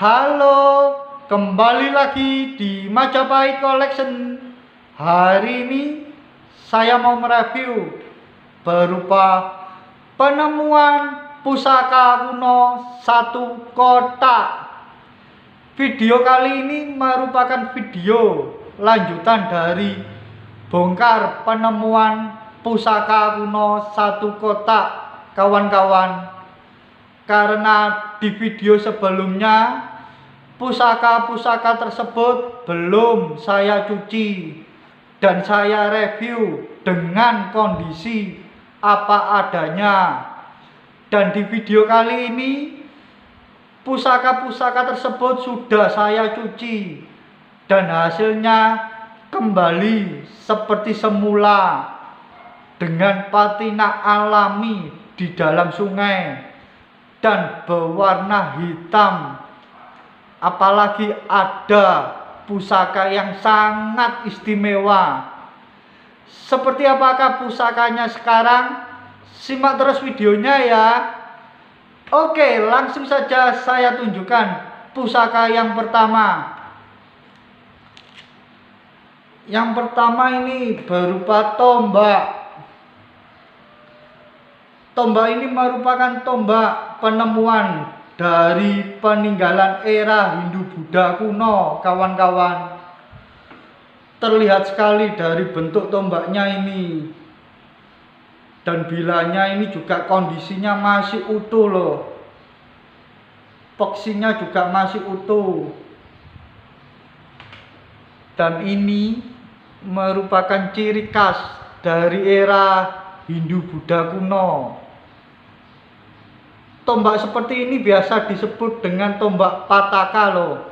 Halo, kembali lagi di Majapahit Collection. Hari ini saya mau mereview berupa penemuan pusaka kuno satu kotak. Video kali ini merupakan video lanjutan dari bongkar penemuan pusaka kuno satu kotak, kawan-kawan. Karena di video sebelumnya pusaka-pusaka tersebut belum saya cuci dan saya review dengan kondisi apa adanya. Dan di video kali ini pusaka-pusaka tersebut sudah saya cuci dan hasilnya kembali seperti semula dengan patina alami di dalam sungai dan berwarna hitam. Apalagi ada pusaka yang sangat istimewa. Seperti apakah pusakanya sekarang? Simak terus videonya ya. Oke, langsung saja saya tunjukkan pusaka yang pertama. Yang pertama ini berupa tombak. Tombak ini merupakan tombak penemuan dari peninggalan era Hindu-Buddha kuno, kawan-kawan. Terlihat sekali dari bentuk tombaknya ini. Dan bilanya ini juga kondisinya masih utuh loh. Peksinya juga masih utuh. Dan ini merupakan ciri khas dari era Hindu-Buddha kuno. Tombak seperti ini biasa disebut dengan tombak pataka loh.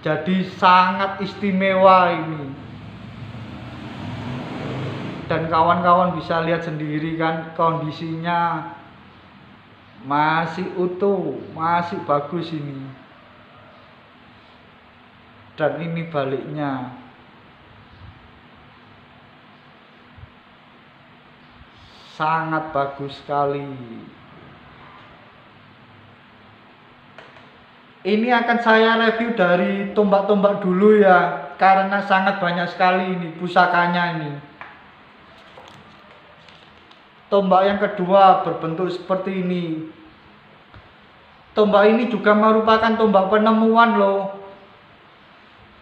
Jadi sangat istimewa ini. Dan kawan-kawan bisa lihat sendiri kan kondisinya masih utuh, masih bagus ini. Dan ini baliknya. Sangat bagus sekali. Ini akan saya review dari tombak-tombak dulu ya, karena sangat banyak sekali ini pusakanya ini. Tombak yang kedua berbentuk seperti ini. Tombak ini juga merupakan tombak penemuan loh.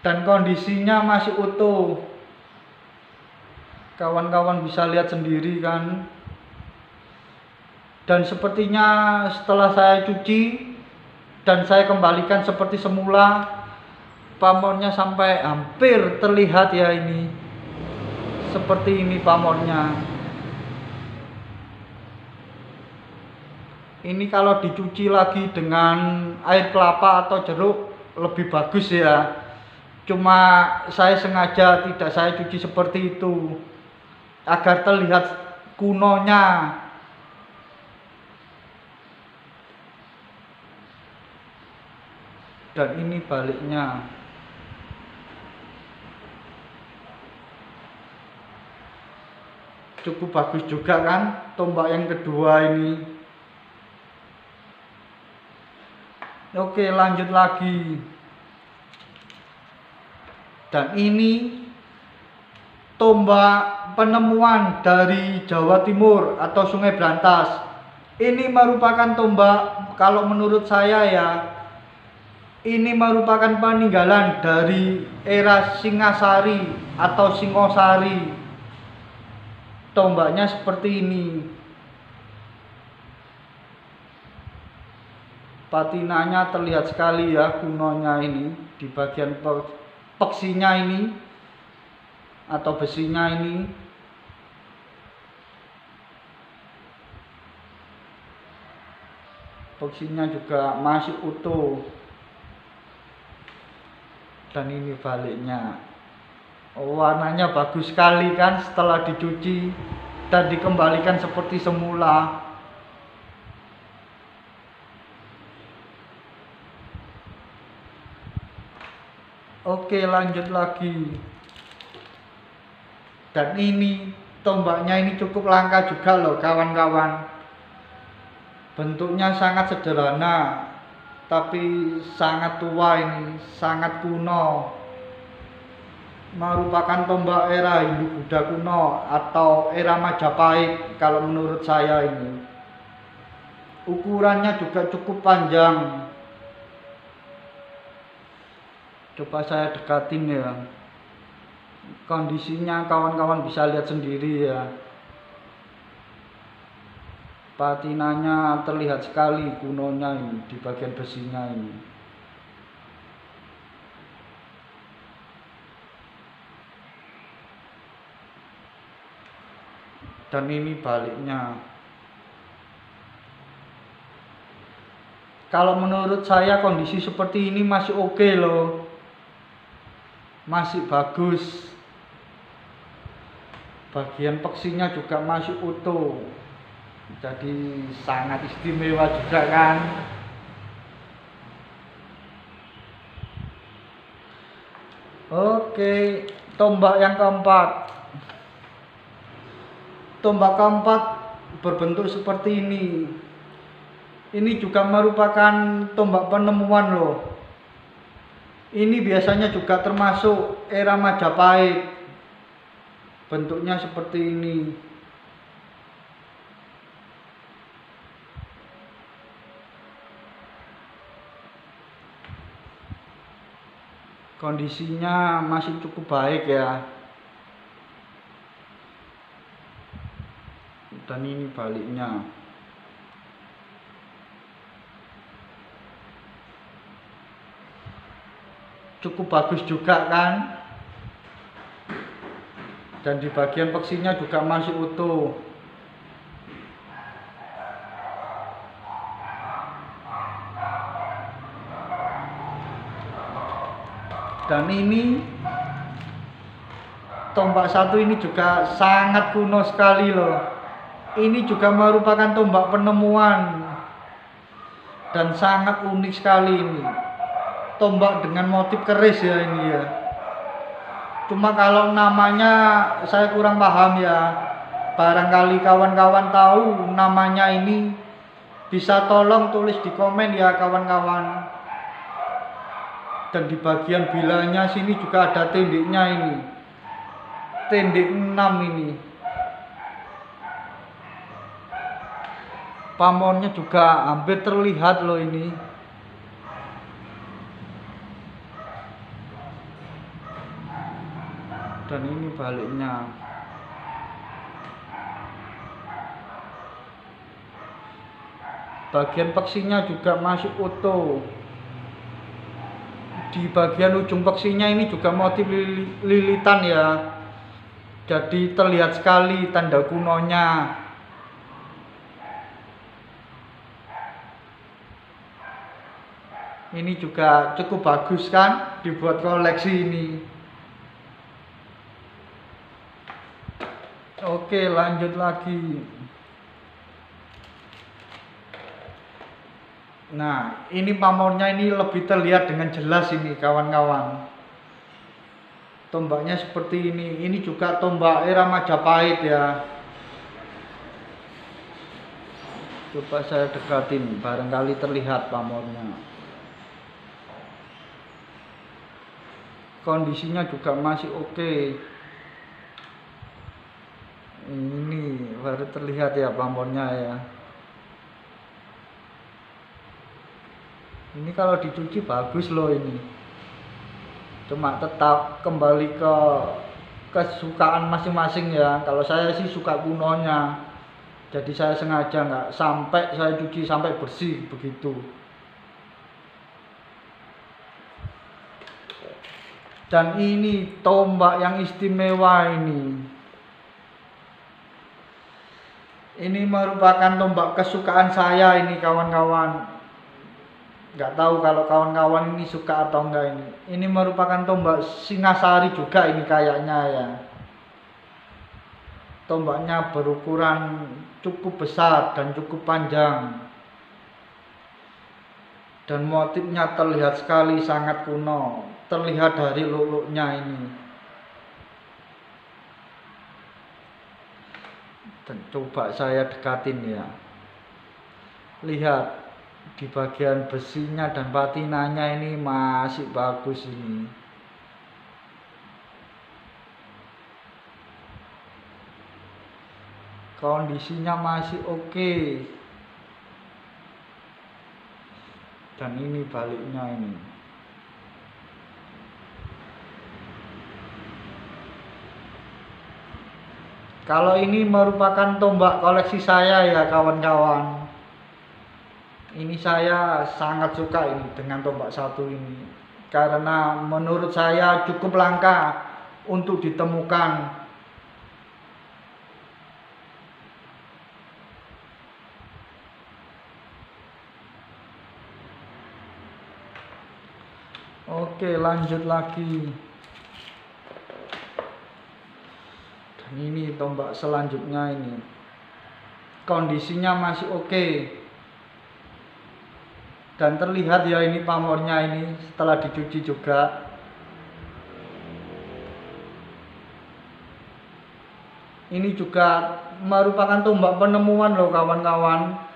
Dan kondisinya masih utuh. Kawan-kawan bisa lihat sendiri kan. Dan sepertinya setelah saya cuci dan saya kembalikan seperti semula, pamornya sampai hampir terlihat ya ini. Seperti ini pamornya. Ini kalau dicuci lagi dengan air kelapa atau jeruk lebih bagus ya. Cuma saya sengaja tidak saya cuci seperti itu agar terlihat kunonya. Dan ini baliknya. Cukup bagus juga kan tombak yang kedua ini. Oke, lanjut lagi. Dan ini tombak penemuan dari Jawa Timur atau Sungai Brantas. Ini merupakan tombak, kalau menurut saya ya, ini merupakan peninggalan dari era Singasari atau Singosari. Tombaknya seperti ini. Patinanya terlihat sekali ya kunonya ini. Di bagian peksinya ini atau besinya ini. Peksinya juga masih utuh. Dan ini baliknya. Warnanya bagus sekali kan setelah dicuci dan dikembalikan seperti semula. Oke, lanjut lagi. Dan ini tombaknya ini cukup langka juga loh kawan-kawan. Bentuknya sangat sederhana. tapi sangat tua ini, sangat kuno. Merupakan tombak era Hindu-Buddha kuno atau era Majapahit kalau menurut saya ini. Ukurannya juga cukup panjang. Coba saya dekatin ya. Kondisinya kawan-kawan bisa lihat sendiri ya. Patinanya terlihat sekali kunonya ini di bagian besinya ini. Dan ini baliknya. Kalau menurut saya kondisi seperti ini masih oke loh. Masih bagus. Bagian peksinya juga masih utuh. Jadi sangat istimewa juga kan. Oke, tombak yang keempat. Tombak keempat berbentuk seperti ini. Ini juga merupakan tombak penemuan loh. Ini biasanya juga termasuk era Majapahit. Bentuknya seperti ini. Kondisinya masih cukup baik ya. Dan ini baliknya. Cukup bagus juga kan. Dan di bagian peksinya juga masih utuh. Dan ini tombak satu ini juga sangat kuno sekali loh. Ini juga merupakan tombak penemuan dan sangat unik sekali ini. Tombak dengan motif keris ya ini ya. Cuma kalau namanya saya kurang paham ya. Barangkali kawan-kawan tahu namanya ini, bisa tolong tulis di komen ya kawan-kawan. Dan di bagian bilanya sini juga ada tindiknya ini. Tindik 6 ini. Pamornya juga hampir terlihat loh ini. Dan ini baliknya. Bagian peksinya juga masih utuh. Di bagian ujung peksinya ini juga motif lilitan ya. Jadi terlihat sekali tanda kunonya. Ini juga cukup bagus kan dibuat koleksi ini. Oke, lanjut lagi. Nah, ini pamornya ini lebih terlihat dengan jelas ini kawan-kawan. Tombaknya seperti ini. Ini juga tombak era Majapahit ya. Coba saya dekatin, barangkali terlihat pamornya. Kondisinya juga masih oke. Ini baru terlihat ya pamornya ya. Ini kalau dicuci bagus loh ini. Cuma tetap kembali ke kesukaan masing-masing ya. Kalau saya sih suka kunonya. Jadi saya sengaja nggak sampai saya cuci sampai bersih begitu. Dan ini tombak yang istimewa ini. Ini merupakan tombak kesukaan saya ini kawan-kawan. Nggak tahu kalau kawan-kawan ini suka atau enggak ini. Ini merupakan tombak Singasari juga ini kayaknya ya. Tombaknya berukuran cukup besar dan cukup panjang. Dan motifnya terlihat sekali sangat kuno. Terlihat dari luluknya ini. Dan coba saya dekatin ya. Lihat. Di bagian besinya dan patinanya ini masih bagus ini. Kondisinya masih oke. Dan ini baliknya ini. Kalau ini merupakan tombak koleksi saya ya kawan-kawan. Ini saya sangat suka ini dengan tombak satu ini. Karena menurut saya cukup langka untuk ditemukan. Oke, lanjut lagi. Dan ini tombak selanjutnya ini. Kondisinya masih oke. Dan terlihat ya ini pamornya ini setelah dicuci juga. Ini juga merupakan tombak penemuan loh kawan-kawan.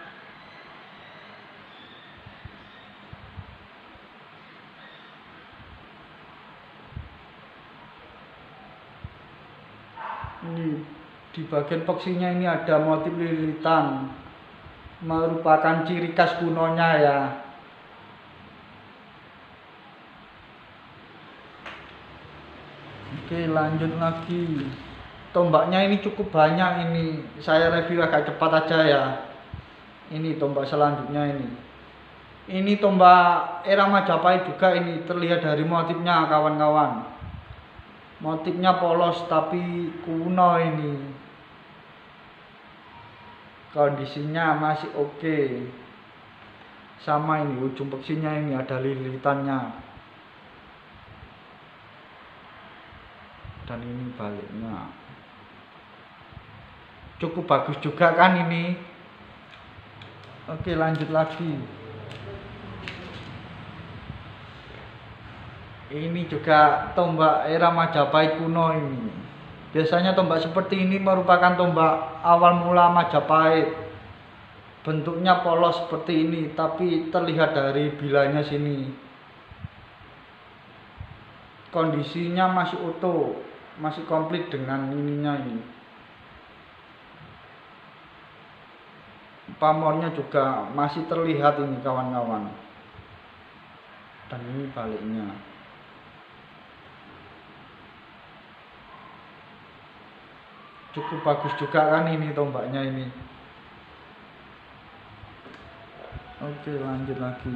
Ini di bagian peksinya ini ada motif lilitan, merupakan ciri khas kunonya ya. Oke, lanjut lagi. Tombaknya ini cukup banyak ini. Saya review agak cepat aja ya. Ini tombak selanjutnya ini. Ini tombak era Majapahit juga ini, terlihat dari motifnya kawan-kawan. Motifnya polos tapi kuno ini. Kondisinya masih oke. Sama ini ujung peksinya ini ada lilitannya. Dan ini baliknya. Cukup bagus juga kan ini. Oke, lanjut lagi. Ini juga tombak era Majapahit kuno ini. Biasanya tombak seperti ini merupakan tombak awal mula Majapahit. Bentuknya polos seperti ini, tapi terlihat dari bilanya sini. Kondisinya masih utuh, masih komplit dengan ininya ini. Pamornya juga masih terlihat ini kawan-kawan. Dan ini baliknya. Cukup bagus juga kan ini tombaknya ini. Oke, lanjut lagi.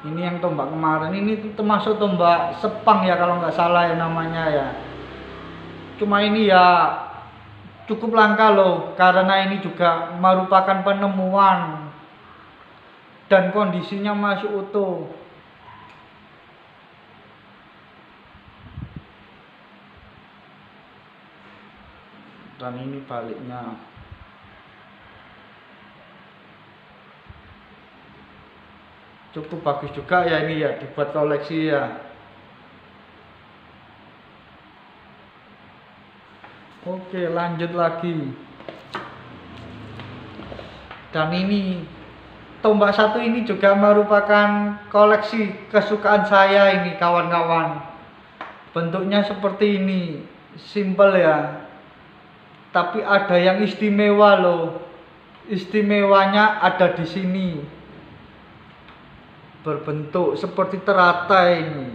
Ini yang tombak kemarin ini termasuk tombak Sepang ya kalau nggak salah ya namanya ya. Cuma ini ya cukup langka loh, karena ini juga merupakan penemuan dan kondisinya masih utuh. Dan ini baliknya. Cukup bagus juga ya ini ya, dibuat koleksi ya. Oke, lanjut lagi. Dan ini tombak satu ini juga merupakan koleksi kesukaan saya ini kawan-kawan. Bentuknya seperti ini, simple ya. Tapi ada yang istimewa loh. Istimewanya ada di sini. Berbentuk seperti teratai ini.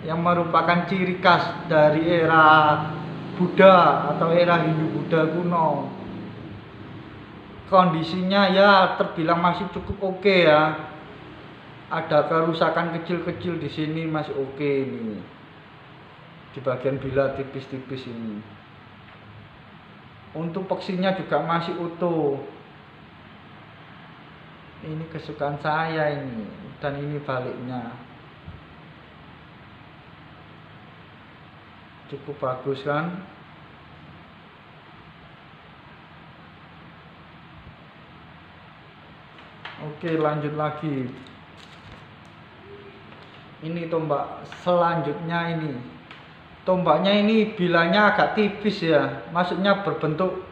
Yang merupakan ciri khas dari era Buddha atau era Hindu-Buddha kuno. Kondisinya ya terbilang masih cukup oke ya. Ada kerusakan kecil-kecil di sini masih oke ini. Di bagian bila tipis-tipis ini. Untuk peksinya juga masih utuh. Ini kesukaan saya ini. Dan ini baliknya. Cukup bagus kan? Oke, lanjut lagi. Ini tombak selanjutnya ini. Tombaknya ini bilanya agak tipis ya. Maksudnya berbentuk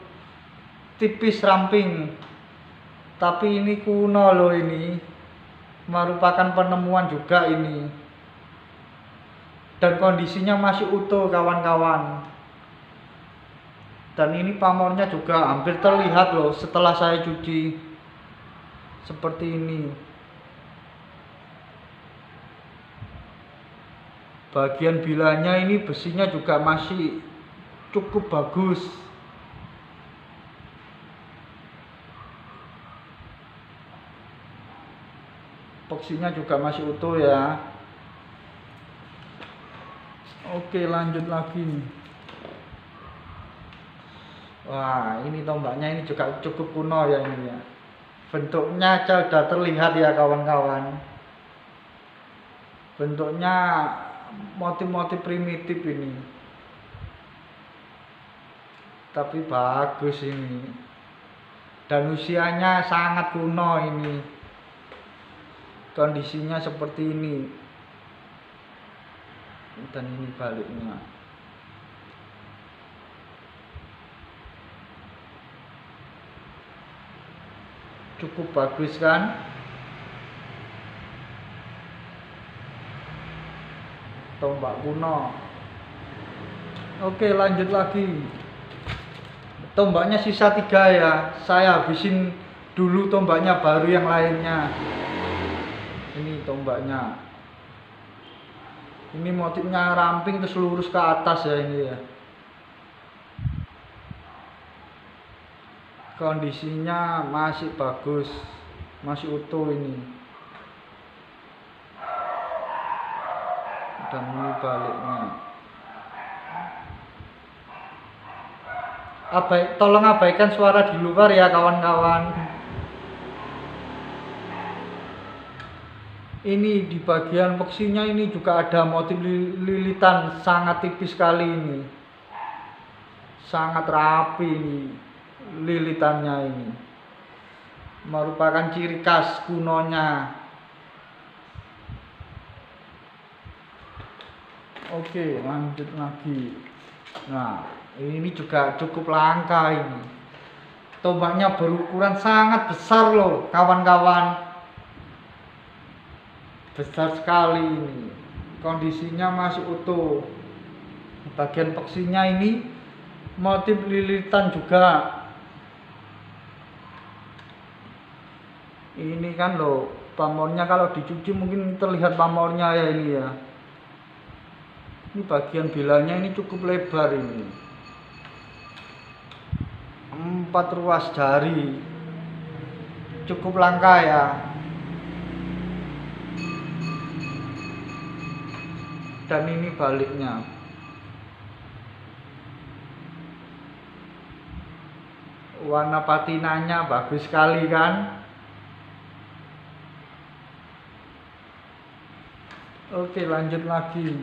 tipis ramping, tapi ini kuno loh, ini merupakan penemuan juga ini, dan kondisinya masih utuh kawan-kawan. Dan ini pamornya juga hampir terlihat loh setelah saya cuci seperti ini. Bagian bilanya ini besinya juga masih cukup bagus. Epoksinya juga masih utuh ya. Oke, lanjut lagi. Wah, ini tombaknya ini juga cukup kuno ya ini ya. Bentuknya sudah terlihat ya kawan-kawan. Bentuknya motif-motif primitif ini. Tapi bagus ini. Dan usianya sangat kuno ini. Kondisinya seperti ini. Dan ini baliknya. Cukup bagus kan? Tombak kuno. Oke, lanjut lagi. Tombaknya sisa 3 ya. Saya habisin dulu tombaknya baru yang lainnya. Ini tombaknya. Ini motifnya ramping terus lurus ke atas ya ini ya. Kondisinya masih bagus, masih utuh ini. Dan ini baliknya. Tolong abaikan suara di luar ya kawan-kawan. Ini di bagian epoksinya ini juga ada motif lilitan sangat tipis sekali ini. Sangat rapi ini lilitannya ini. Merupakan ciri khas kunonya. Oke, lanjut lagi. Nah, ini juga cukup langka ini. Tombaknya berukuran sangat besar loh kawan-kawan. Besar sekali ini. Kondisinya masih utuh. Bagian epoksinya ini motif lilitan juga. Ini kan loh, pamornya kalau dicuci mungkin terlihat pamornya ya ini ya. Ini bagian bilanya ini cukup lebar ini. 4 ruas jari. Cukup langka ya. Dan ini baliknya. Warna patinanya bagus sekali kan. Oke, lanjut lagi.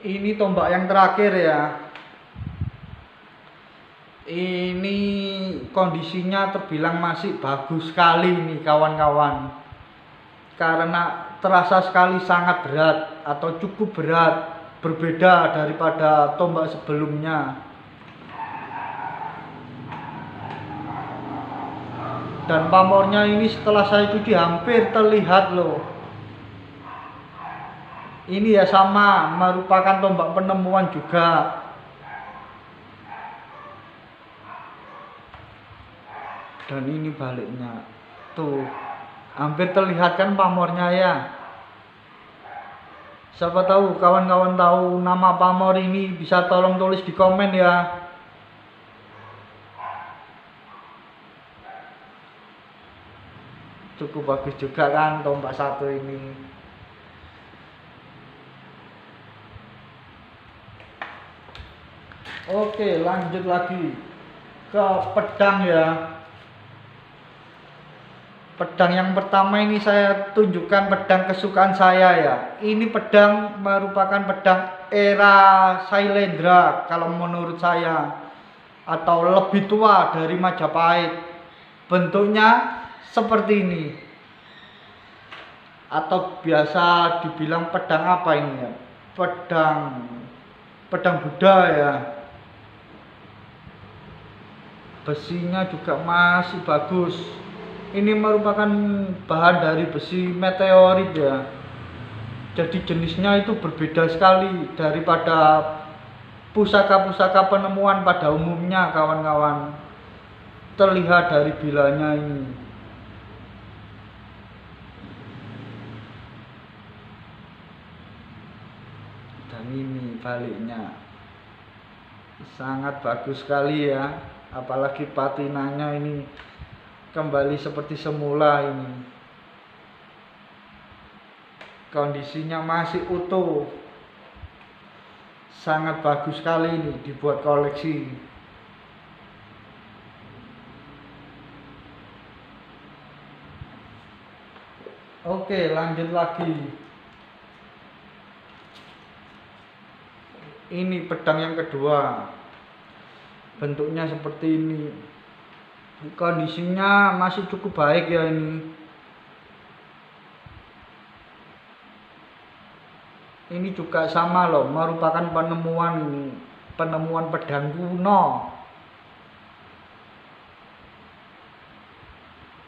Ini tombak yang terakhir ya. Ini kondisinya terbilang masih bagus sekali nih kawan-kawan. Karena terasa sekali sangat berat atau cukup berat, berbeda daripada tombak sebelumnya. Dan pamornya ini setelah saya cuci hampir terlihat loh. Ini ya sama, merupakan tombak penemuan juga. Dan ini baliknya. Tuh, hampir terlihat kan pamornya ya. Siapa tahu kawan-kawan tahu nama pamor ini, bisa tolong tulis di komen ya. Cukup bagus juga kan tombak satu ini. Oke, lanjut lagi ke pedang ya. Pedang yang pertama ini saya tunjukkan pedang kesukaan saya ya. Ini pedang merupakan pedang era Sailendra kalau menurut saya, atau lebih tua dari Majapahit. Bentuknya seperti ini. Atau biasa dibilang pedang apa ini ya? Pedang Buddha ya. besinya juga masih bagus. Ini merupakan bahan dari besi meteorit ya, jadi jenisnya itu berbeda sekali daripada pusaka-pusaka penemuan pada umumnya kawan-kawan. Terlihat dari bilanya ini. Dan ini baliknya sangat bagus sekali ya, apalagi patinanya ini kembali seperti semula. Ini kondisinya masih utuh, sangat bagus sekali ini dibuat koleksi. Oke, lanjut lagi. Ini pedang yang kedua, bentuknya seperti ini. Kondisinya masih cukup baik ya ini. Ini juga sama loh, merupakan penemuan pedang kuno.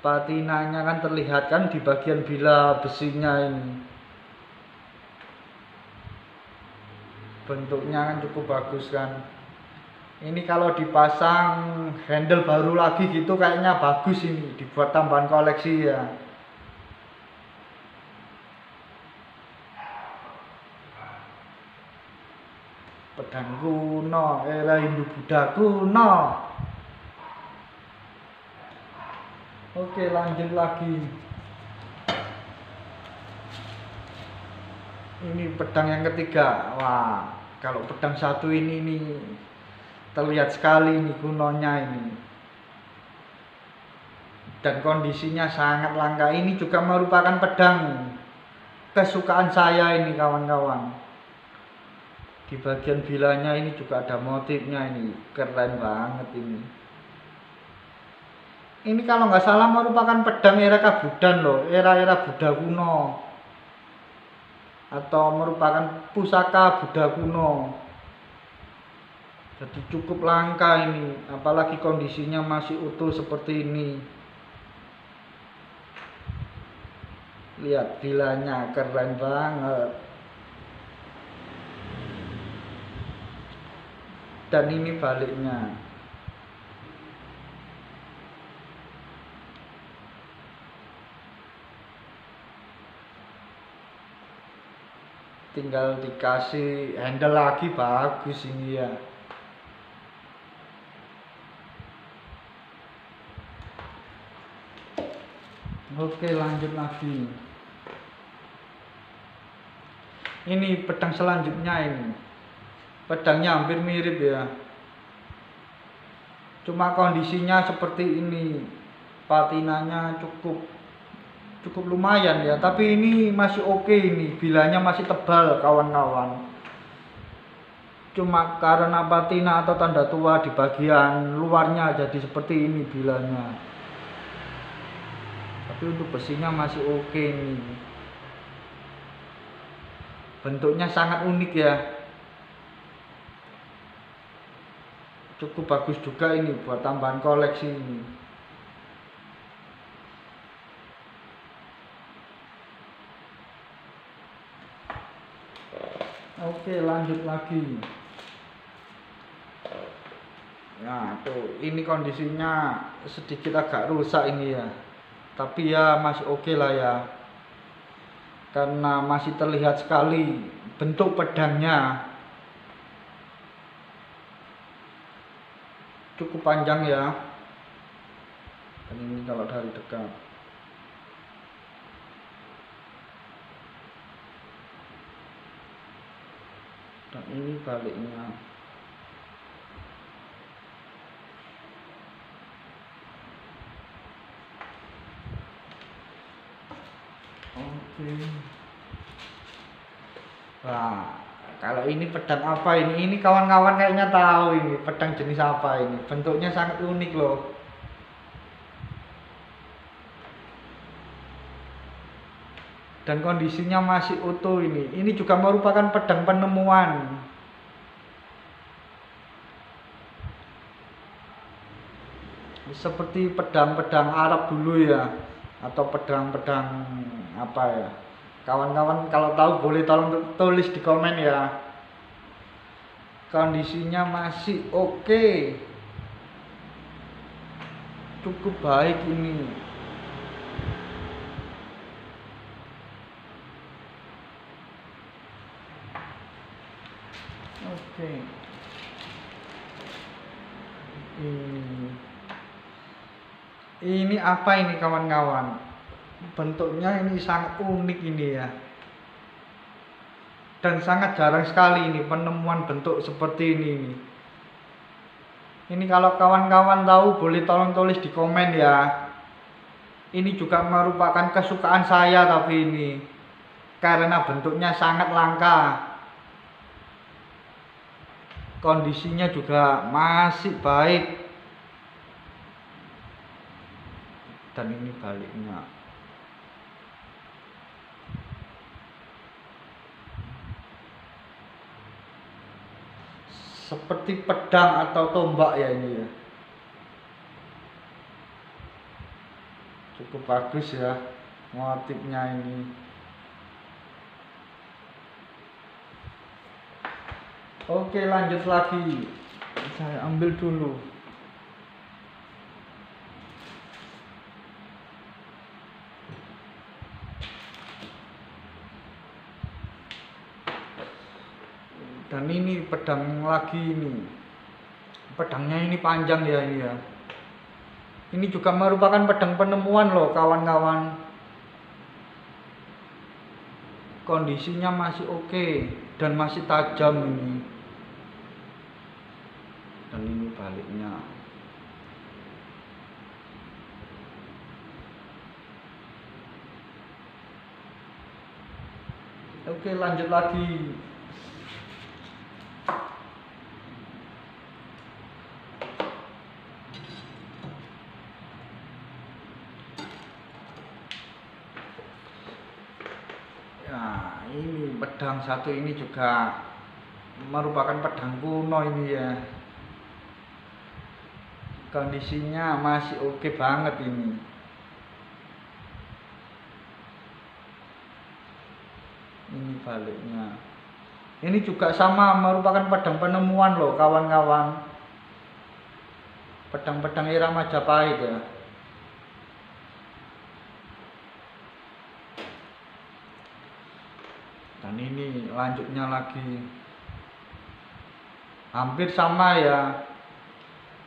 Patinanya kan terlihat kan di bagian bila besinya ini. Bentuknya kan cukup bagus kan. Ini kalau dipasang handle baru lagi gitu kayaknya bagus, ini dibuat tambahan koleksi ya. Pedang kuno era Hindu-Buddha kuno. Oke, lanjut lagi. Ini pedang yang ketiga. Wah, kalau pedang satu ini terlihat sekali nih kunonya ini, dan kondisinya sangat langka. Ini juga merupakan pedang kesukaan saya ini kawan-kawan. Di bagian bilanya ini juga ada motifnya, ini keren banget ini. Ini kalau nggak salah merupakan pedang era Kabudan loh, era Buddha kuno, atau merupakan pusaka Buddha kuno. Jadi cukup langka ini, apalagi kondisinya masih utuh seperti ini. Lihat bilanya, keren banget. Dan ini baliknya. Tinggal dikasih handle lagi, bagus ini ya. Oke, lanjut lagi. Ini pedang selanjutnya ini. Pedangnya hampir mirip ya. Cuma kondisinya seperti ini. Patinanya cukup lumayan ya, tapi ini masih oke ini. Bilanya masih tebal kawan-kawan. Cuma karena patina atau tanda tua di bagian luarnya jadi seperti ini bilanya. Tapi untuk besinya masih oke nih. Bentuknya sangat unik ya. Cukup bagus juga ini buat tambahan koleksi ini. Oke, lanjut lagi. Nah tuh, ini kondisinya sedikit agak rusak ini ya, tapi ya masih oke lah ya, karena masih terlihat sekali bentuk pedangnya. Cukup panjang ya, dan ini kalau dari dekat. Dan ini baliknya. Oke. Wah, kalau ini pedang apa ini? Ini kawan-kawan kayaknya tahu ini pedang jenis apa ini. Bentuknya sangat unik loh. Dan kondisinya masih utuh ini. Ini juga merupakan pedang penemuan. seperti pedang-pedang Arab dulu ya, atau pedang-pedang apa ya. Kawan-kawan kalau tahu boleh tolong tulis di komen ya. Kondisinya masih oke, cukup baik ini. Oke. Ini apa ini kawan-kawan? Bentuknya ini sangat unik ini ya. Dan sangat jarang sekali ini penemuan bentuk seperti ini. Ini kalau kawan-kawan tahu boleh tolong tulis di komen ya. Ini juga merupakan kesukaan saya tapi ini karena bentuknya sangat langka. Kondisinya juga masih baik. Dan ini baliknya. Seperti pedang atau tombak ya ini ya. Cukup bagus ya motifnya ini. Oke, lanjut lagi. Saya ambil dulu. Dan ini pedang lagi ini. Pedangnya ini panjang ya ini ya. Ini juga merupakan pedang penemuan loh kawan-kawan. Kondisinya masih oke dan masih tajam ini. Dan ini baliknya. Oke, lanjut lagi. Nah, ini pedang satu ini juga merupakan pedang kuno ini ya. Kondisinya masih oke banget ini. Ini baliknya. Ini juga sama merupakan pedang penemuan loh kawan-kawan. Pedang-pedang era Majapahit ya. Dan ini lanjutnya lagi. Hampir sama ya.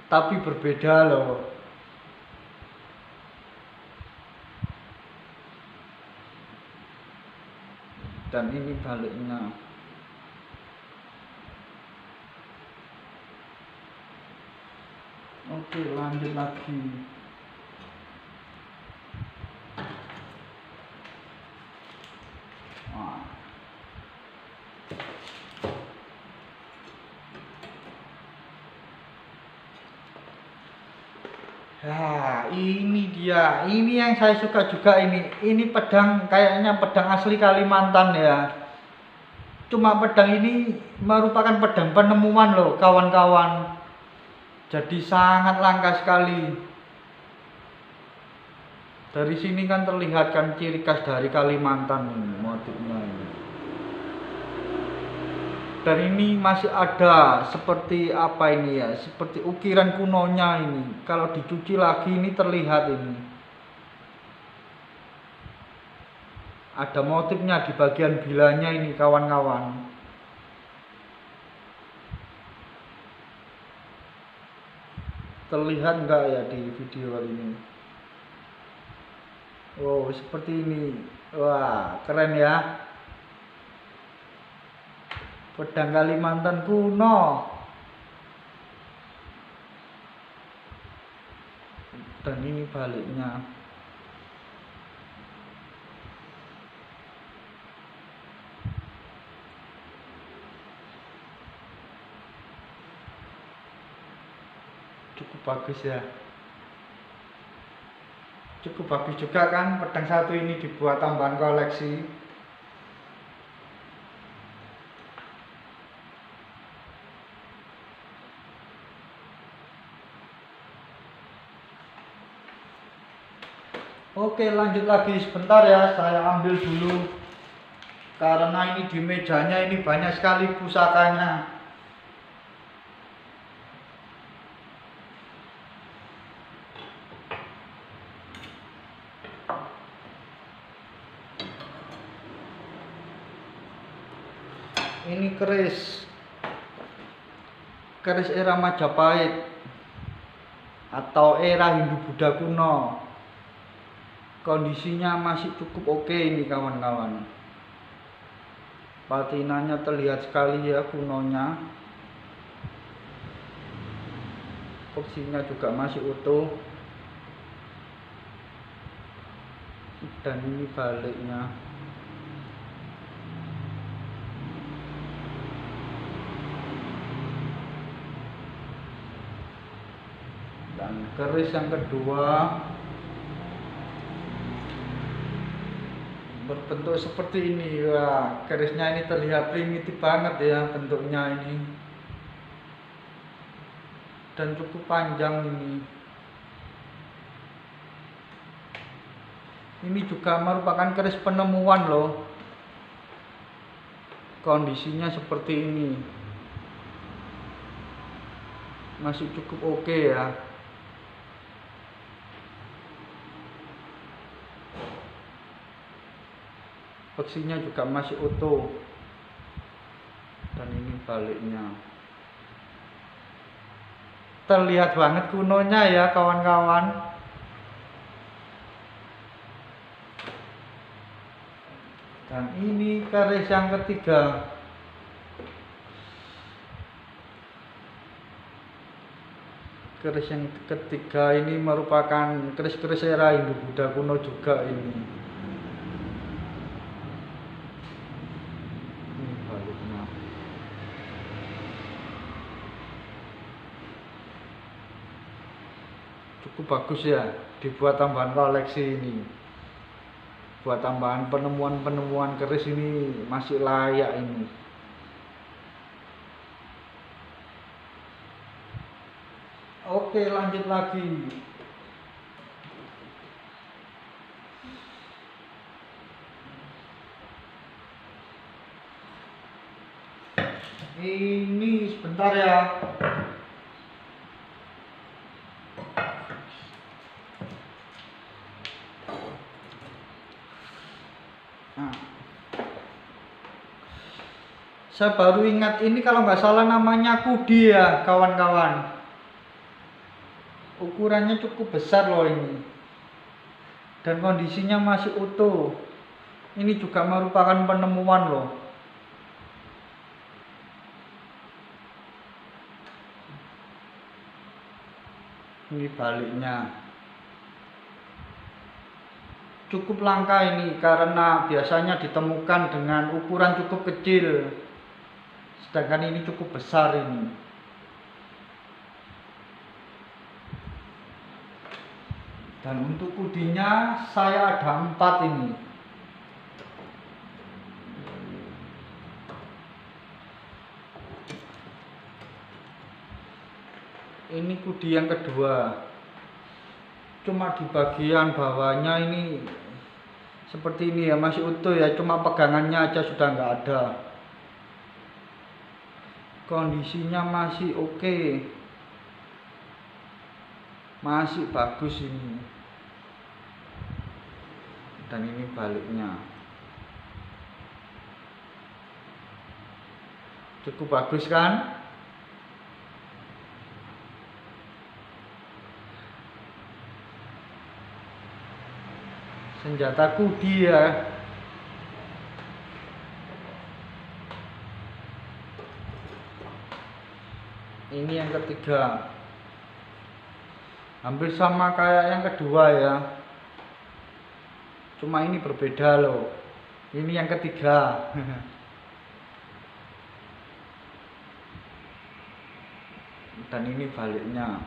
Tapi berbeda loh. Dan ini baliknya. Oke, lanjut lagi. Nah, ini dia. Ini yang saya suka juga ini. Ini pedang kayaknya pedang asli Kalimantan ya. Cuma pedang ini merupakan pedang penemuan loh kawan-kawan. Jadi sangat langka sekali. Dari sini kan terlihat kan ciri khas dari Kalimantan ini, motifnya ini. Dan ini masih ada seperti apa ini ya, seperti ukiran kunonya ini. Kalau dicuci lagi ini terlihat ini. Ada motifnya di bagian bilanya ini kawan-kawan. Terlihat enggak ya di video kali ini? Wow, seperti ini. Wah, keren ya. Pedang Kalimantan kuno. Dan ini baliknya. Cukup bagus ya. Cukup bagus juga kan pedang satu ini dibuat tambahan koleksi. Oke, lanjut lagi sebentar ya, saya ambil dulu karena ini di mejanya ini banyak sekali pusakanya. Ini keris era Majapahit atau era Hindu-Buddha kuno. Kondisinya masih cukup oke ini kawan-kawan. Patinanya terlihat sekali ya kunonya. Kursinya juga masih utuh. Dan ini baliknya. Dan keris yang kedua berbentuk seperti ini. Wah, kerisnya ini terlihat primitif banget ya bentuknya ini, dan cukup panjang ini juga merupakan keris penemuan loh. Kondisinya seperti ini, masih cukup oke ya. Beksinya juga masih utuh. Dan ini baliknya. Terlihat banget kunonya ya kawan-kawan. Dan ini keris yang ketiga. Keris yang ketiga ini merupakan keris-keris era Hindu-Buddha kuno juga ini. Cukup bagus ya, dibuat tambahan koleksi ini. Buat tambahan penemuan-penemuan keris ini masih layak ini. Oke, lanjut lagi. Ini sebentar ya. Nah, saya baru ingat ini kalau nggak salah namanya kudi ya kawan-kawan. Ukurannya cukup besar loh ini. Dan kondisinya masih utuh. Ini juga merupakan penemuan loh. Ini baliknya. Cukup langka ini karena biasanya ditemukan dengan ukuran cukup kecil. Sedangkan ini cukup besar ini. Dan untuk kudinya saya ada 4 ini. Ini kudi yang kedua. Cuma di bagian bawahnya ini seperti ini ya, masih utuh ya, cuma pegangannya aja sudah nggak ada. Kondisinya masih oke, masih bagus ini. Dan ini baliknya cukup bagus kan. Senjata kudi ya. Ini yang ketiga. Hampir sama kayak yang kedua ya. Cuma ini berbeda loh. Ini yang ketiga. Dan ini baliknya.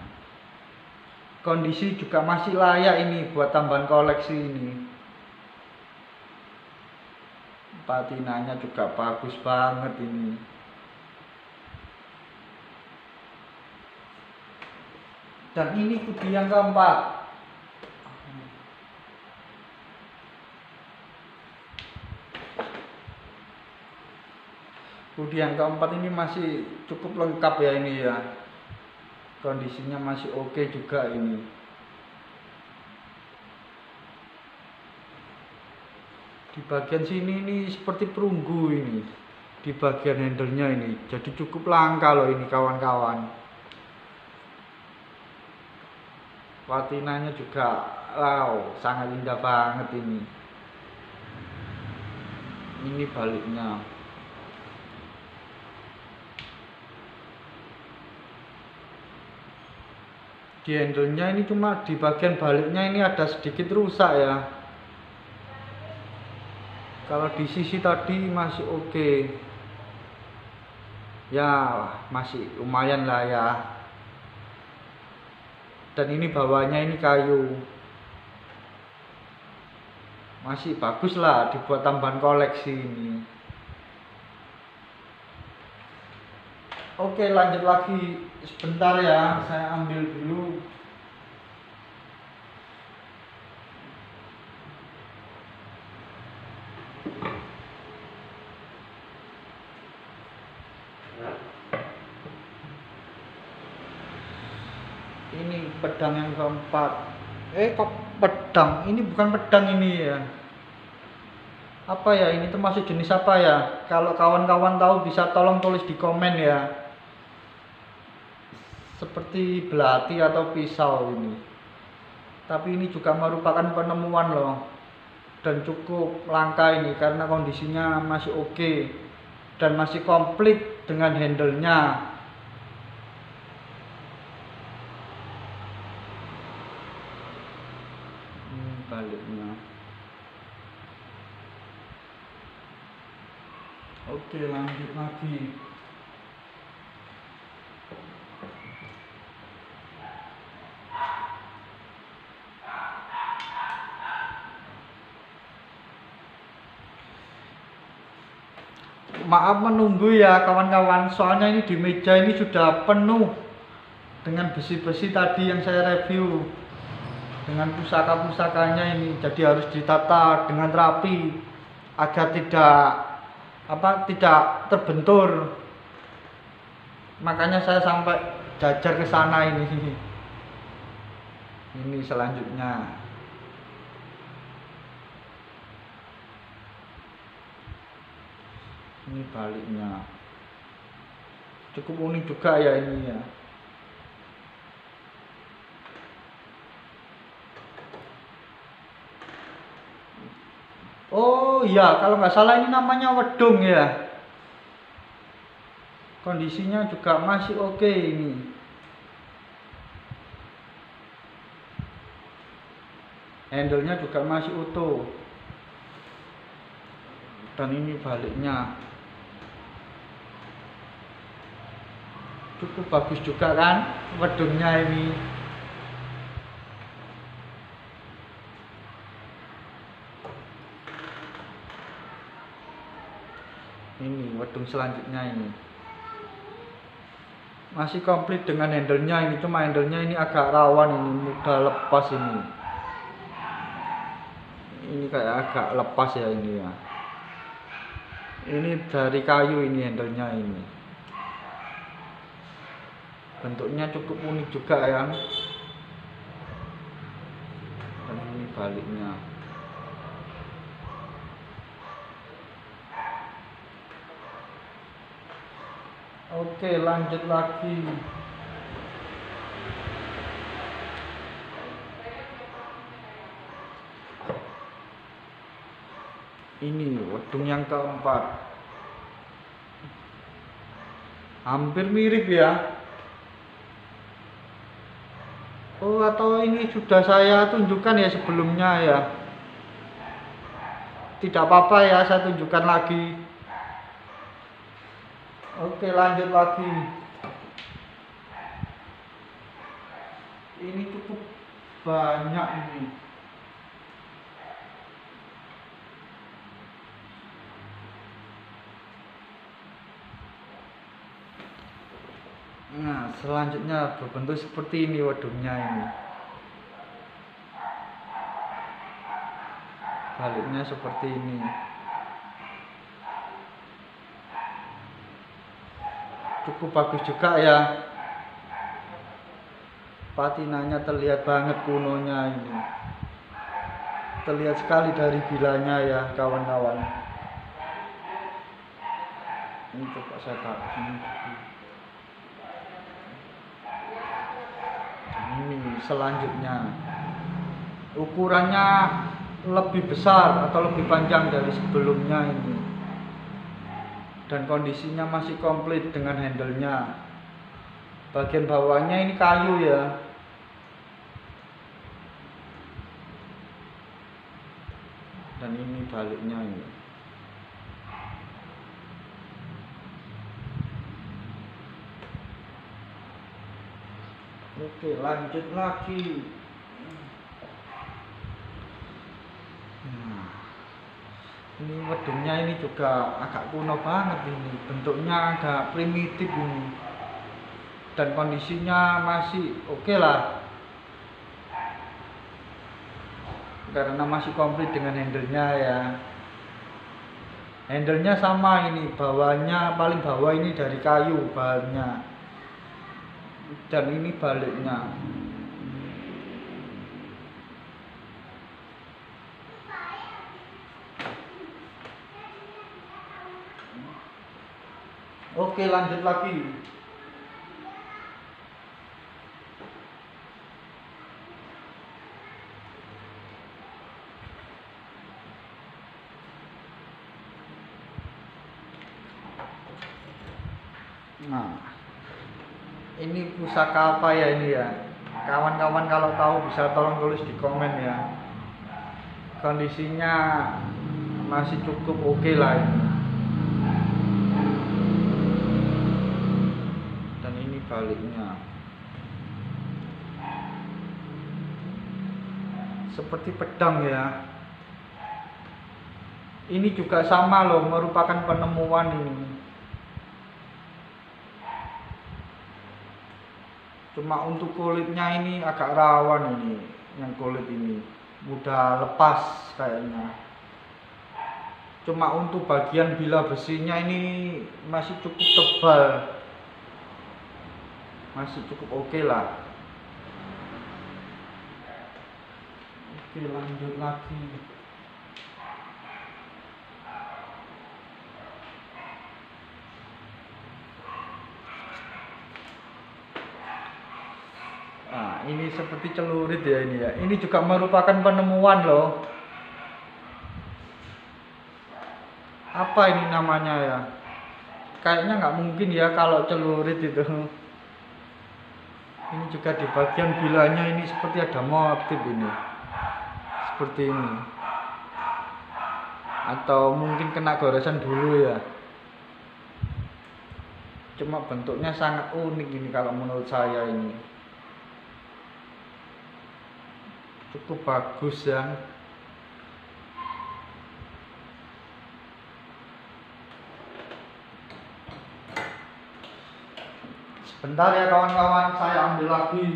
Kondisi juga masih layak ini buat tambahan koleksi ini. Patinanya juga bagus banget ini. Dan ini kudi yang keempat. Bodi yang keempat ini masih cukup lengkap ya ini ya. Kondisinya masih oke juga ini. Di bagian sini ini seperti perunggu ini. Di bagian handle-nya ini. Jadi cukup langka loh ini kawan-kawan. Patinanya juga wow, sangat indah banget ini. Ini baliknya. Di handle-nya ini cuma di bagian baliknya ini ada sedikit rusak ya. Kalau di sisi tadi masih oke. Ya, masih lumayan lah ya. Dan ini bawahnya ini kayu. Masih bagus lah dibuat tambahan koleksi ini. Oke, lanjut lagi sebentar ya, saya ambil dulu. Ini pedang yang keempat. Kok pedang? Ini bukan pedang ini ya. Apa ya? Ini termasuk jenis apa ya? Kalau kawan-kawan tahu bisa tolong tulis di komen ya. Seperti belati atau pisau ini. Tapi ini juga merupakan penemuan loh. Dan cukup langka ini karena kondisinya masih oke. Dan masih komplit dengan handle-nya. Baliknya. Oke, lanjut lagi. Maaf menunggu ya kawan-kawan, soalnya ini di meja ini sudah penuh dengan besi-besi tadi yang saya review. Dengan pusaka-pusakanya ini, jadi harus ditata dengan rapi agar tidak terbentur. Makanya saya sampai jajar ke sana ini. Ini selanjutnya. Ini baliknya. Cukup unik juga ya ini ya. Oh iya, kalau nggak salah ini namanya wedung ya. Kondisinya juga masih oke ini. Handle-nya juga masih utuh. Dan ini baliknya. Cukup bagus juga kan wedungnya ini. Ini wedung selanjutnya ini. Masih komplit dengan handle-nya ini, cuma handle-nya ini agak rawan ini, mudah lepas ini. Ini kayak agak lepas ya ini ya. Ini dari kayu ini handle-nya ini. Bentuknya cukup unik juga ya. Dan ini baliknya. Oke, lanjut lagi. Ini wedung yang keempat. Hampir mirip ya. Oh, atau ini sudah saya tunjukkan ya sebelumnya ya. Tidak apa-apa ya, saya tunjukkan lagi. Oke, lanjut lagi. Ini cukup banyak ini. Nah, selanjutnya berbentuk seperti ini wedungnya ini. Baliknya seperti ini. cukup bagus juga ya. Patinanya terlihat banget kunonya ini. Terlihat sekali dari bilanya ya kawan-kawan. Ini coba saya taruh sini. Ini selanjutnya. Ukurannya lebih besar atau lebih panjang dari sebelumnya ini. Dan kondisinya masih komplit dengan handle-nya. Bagian bawahnya ini kayu ya. Dan ini baliknya ini. Oke, lanjut lagi. Nah, ini wedungnya ini juga agak kuno banget ini. Bentuknya agak primitif ini. Dan kondisinya masih oke lah. Karena masih komplit dengan handle-nya ya. Handle-nya sama ini, bawahnya paling bawah ini dari kayu bahannya. Dan ini baliknya. Oke, lanjut lagi. Nah, ini pusaka apa ya ini ya? Kawan-kawan kalau tahu bisa tolong tulis di komen ya. Kondisinya masih cukup oke lah ini. Dan ini baliknya. Seperti pedang ya. Ini juga sama loh, merupakan penemuan ini. Cuma untuk kulitnya ini agak rawan ini, yang kulit ini mudah lepas kayaknya. Cuma untuk bagian bila besinya ini masih cukup tebal, masih cukup oke lah. Oke, lanjut lagi. Nah, ini seperti celurit ya ini ya. Ini juga merupakan penemuan loh. Apa ini namanya ya? Kayaknya nggak mungkin ya kalau celurit itu. Ini juga di bagian bilanya ini seperti ada motif ini. Seperti ini. Atau mungkin kena goresan dulu ya. Cuma bentuknya sangat unik ini kalau menurut saya ini. Cukup bagus ya. Sebentar ya kawan-kawan, saya ambil lagi.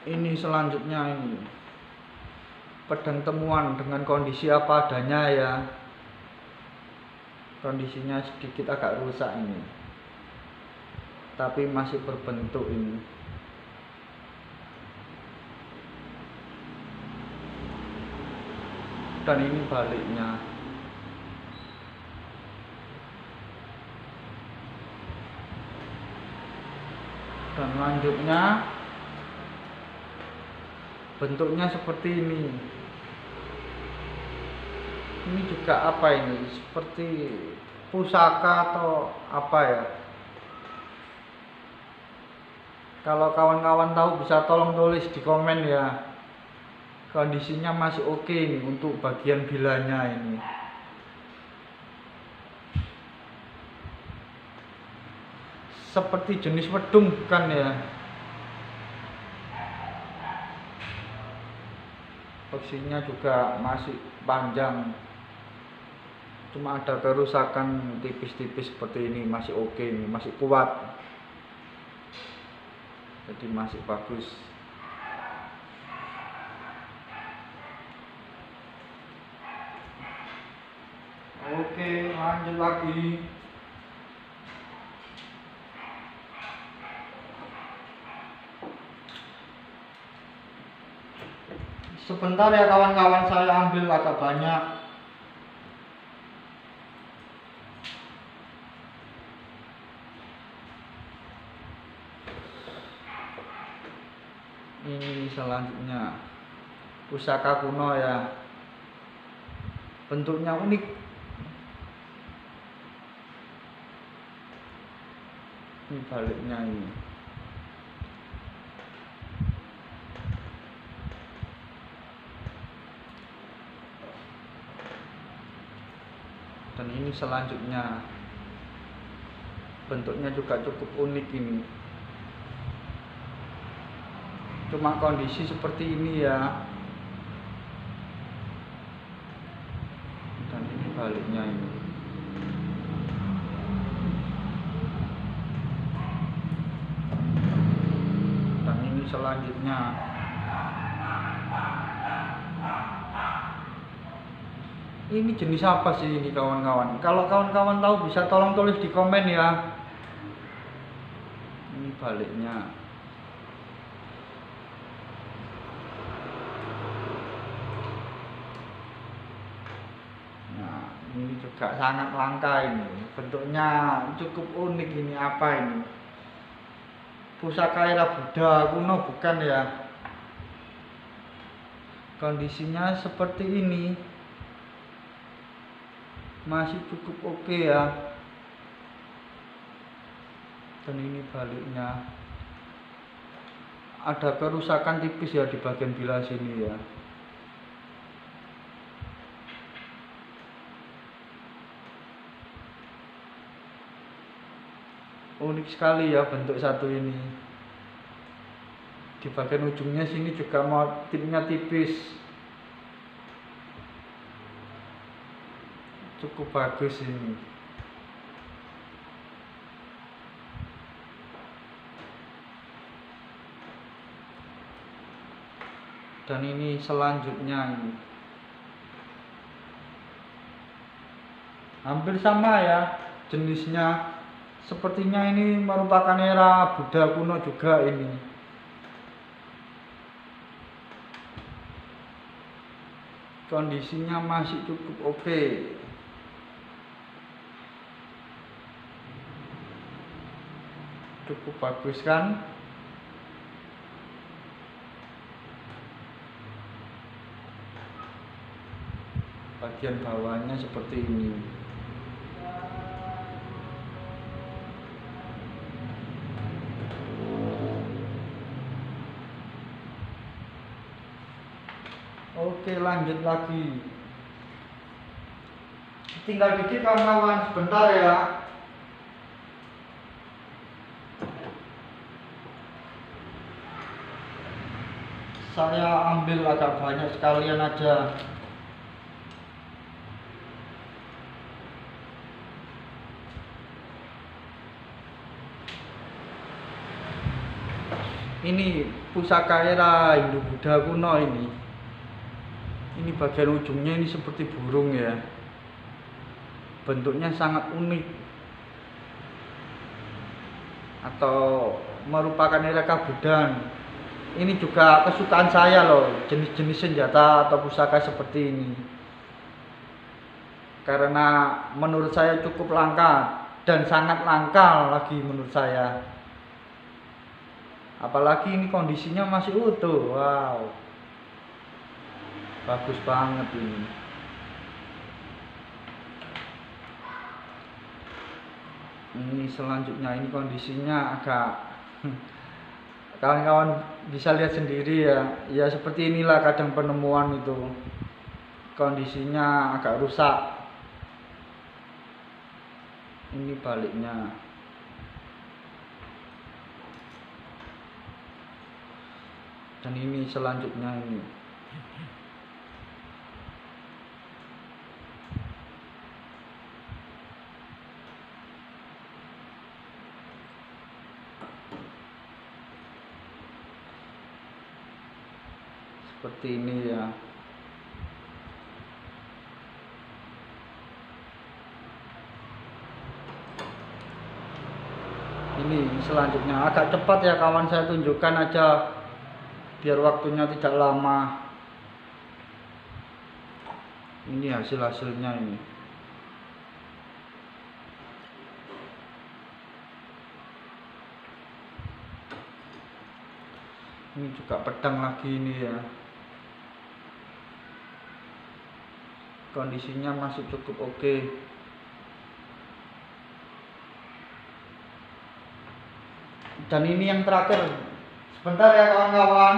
Ini selanjutnya ini pedang temuan dengan kondisi apa adanya ya. Kondisinya sedikit agak rusak ini, tapi masih berbentuk ini. Dan ini baliknya. Dan lanjutnya bentuknya seperti ini. Ini juga apa ini? Seperti pusaka atau apa ya? Kalau kawan-kawan tahu bisa tolong tulis di komen ya. Kondisinya masih oke nih untuk bagian bilanya ini. Seperti jenis wedung bukan ya? Beksinya juga masih panjang. Cuma ada kerusakan tipis-tipis seperti ini, masih oke nih, masih kuat. jadi masih bagus. Oke, lanjut lagi. Sebentar ya kawan-kawan, saya ambil agak banyak. Ini selanjutnya pusaka kuno ya, bentuknya unik. Ini baliknya ini. Dan ini selanjutnya, bentuknya juga cukup unik ini. Cuma kondisi seperti ini ya. Dan ini baliknya ini. Dan ini selanjutnya. Ini jenis apa sih ini kawan-kawan? Kalau kawan-kawan tahu bisa tolong tulis di komen ya. Ini baliknya. Nah, ini juga sangat langka ini. Bentuknya cukup unik ini, apa ini? Pusaka era Buddha kuno bukan ya? Kondisinya seperti ini. Masih cukup oke ya. Dan ini baliknya. Ada kerusakan tipis ya di bagian bilah sini ya. Unik sekali ya bentuk satu ini. Di bagian ujungnya sini juga motifnya tipis. Cukup bagus ini. Dan ini selanjutnya ini. Hampir sama ya jenisnya. Sepertinya ini merupakan era Buddha kuno juga ini. Kondisinya masih cukup oke. Cukup bagus kan? Bagian bawahnya seperti ini. Oke, lanjut lagi. Tinggal dikit kawan-kawan, sebentar ya. Saya ambil agak banyak sekalian aja. Ini pusaka era Hindu Buddha kuno ini. Ini bagian ujungnya ini seperti burung ya. Bentuknya sangat unik. Atau merupakan replika Buddha. Ini juga kesukaan saya loh, jenis-jenis senjata atau pusaka seperti ini. Karena menurut saya cukup langka dan sangat langka lagi menurut saya. Apalagi ini kondisinya masih utuh. Wow. Bagus banget ini. Ini selanjutnya, ini kondisinya agak kawan-kawan bisa lihat sendiri ya. Ya seperti inilah kadang penemuan itu. Kondisinya agak rusak. Ini baliknya. Dan ini selanjutnya ini. seperti ini ya. Ini selanjutnya agak cepat ya kawan, saya tunjukkan aja biar waktunya tidak lama. Ini hasilnya ini. Ini juga pedang lagi ini ya. Kondisinya masih cukup oke. Dan ini yang terakhir. Sebentar ya kawan-kawan.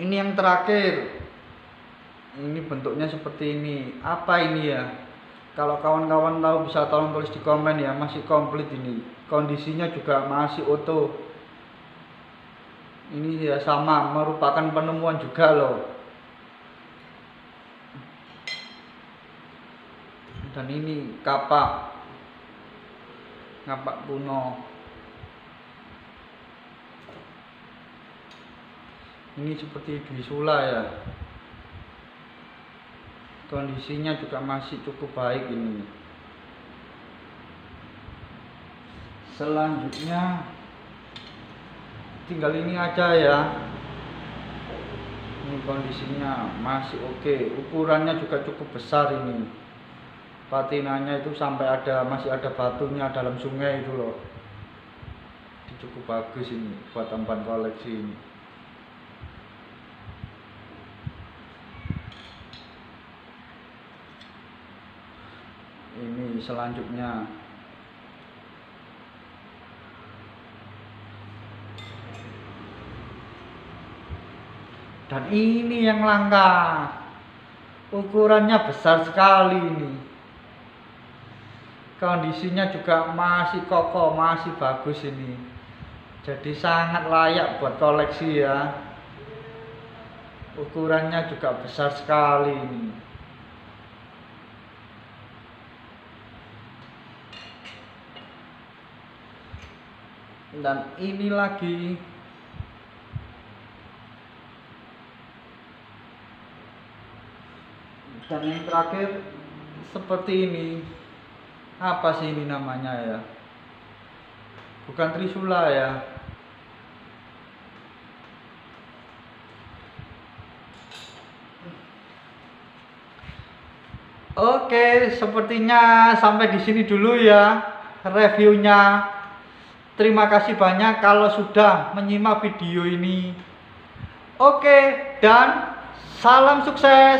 Ini yang terakhir. Ini bentuknya seperti ini. Apa ini ya? Kalau kawan-kawan tahu bisa tolong tulis di komen ya. Masih komplit ini. Kondisinya juga masih utuh. Ini ya sama, merupakan penemuan juga loh. Dan ini kapak kuno. Ini seperti bisula ya. Kondisinya juga masih cukup baik ini. Selanjutnya tinggal ini aja ya. Ini kondisinya masih oke. Ukurannya juga cukup besar ini. Patinanya itu sampai masih ada batunya dalam sungai itu loh. Ini cukup bagus ini buat tempat koleksi ini. Ini selanjutnya. Dan ini yang langka. Ukurannya besar sekali ini. Kondisinya juga masih kokoh, masih bagus ini. Jadi sangat layak buat koleksi ya. Ukurannya juga besar sekali ini. Dan ini lagi. Dan yang terakhir seperti ini. Apa sih ini namanya ya? Bukan trisula ya. Oke, sepertinya sampai di sini dulu ya reviewnya. Terima kasih banyak kalau sudah menyimak video ini. Oke, dan salam sukses.